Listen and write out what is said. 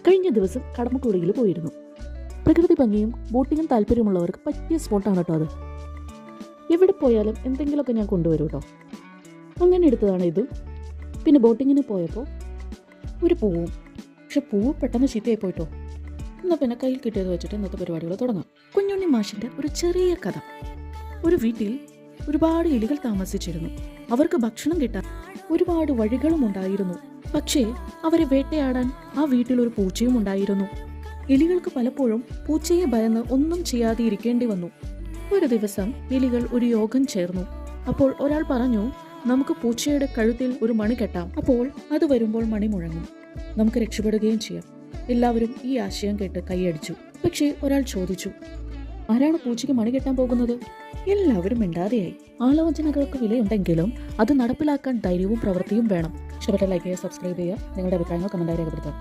കഴിഞ്ഞ ദിവസം കടമക്കുടിയിൽ പോയിരുന്നു. പ്രകൃതി ഭംഗിയും ബോട്ടിങ്ങും താല്പര്യമുള്ളവർക്ക് പറ്റിയ സ്പോട്ടാണ് കേട്ടോ അത്. എവിടെ പോയാലും എന്തെങ്കിലുമൊക്കെ ഞാൻ കൊണ്ടുവരും കേട്ടോ. അങ്ങനെ എടുത്തതാണ് ഇതും. പിന്നെ ബോട്ടിങ്ങിന് പോയപ്പോൾ ഒരു പൂവും, പക്ഷെ പൂവ് പെട്ടെന്ന് ചീത്തയായി പോയിട്ടോ. എന്നാൽ പിന്നെ കയ്യിൽ കിട്ടിയത് വെച്ചിട്ട് ഇന്നത്തെ പരിപാടികൾ തുടങ്ങാം. കുഞ്ഞുണ്ണി മാഷിൻ്റെ ഒരു ചെറിയ കഥ. ഒരു വീട്ടിൽ ഒരുപാട് എലികൾ താമസിച്ചിരുന്നു. അവർക്ക് ഭക്ഷണം കിട്ടാൻ ഒരുപാട് വഴികളും ഉണ്ടായിരുന്നു. പക്ഷേ അവരെ വേട്ടയാടാൻ ആ വീട്ടിൽ ഒരു പൂച്ചയും ഉണ്ടായിരുന്നു. എലികൾക്ക് പലപ്പോഴും പൂച്ചയെ ഭയന്ന് ഒന്നും ചെയ്യാതെ ഇരിക്കേണ്ടി വന്നു. ഒരു ദിവസം എലികൾ ഒരു യോഗം ചേർന്നു. അപ്പോൾ ഒരാൾ പറഞ്ഞു, നമുക്ക് പൂച്ചയുടെ കഴുത്തിൽ ഒരു മണി കെട്ടാം. അപ്പോൾ അത് വരുമ്പോൾ മണി മുഴങ്ങും, നമുക്ക് രക്ഷപ്പെടുകയും ചെയ്യാം. എല്ലാവരും ഈ ആശയം കേട്ട് കൈയടിച്ചു. പക്ഷേ ഒരാൾ ചോദിച്ചു, ആരാണ് പൂച്ചയ്ക്ക് മണി കെട്ടാൻ പോകുന്നത്? എല്ലാവരും മിണ്ടാതെയായി. ആലോചനകൾക്ക് വിലയുണ്ടെങ്കിലും അത് നടപ്പിലാക്കാൻ ധൈര്യവും പ്രവൃത്തിയും വേണം. ഇഷ്ടപ്പെട്ട ലൈക്ക് ചെയ്യുക, സബ്സ്ക്രൈബ് ചെയ്യുക, നിങ്ങളുടെ അഭിപ്രായങ്ങൾ കമന്റായി രേഖപ്പെടുത്തുക.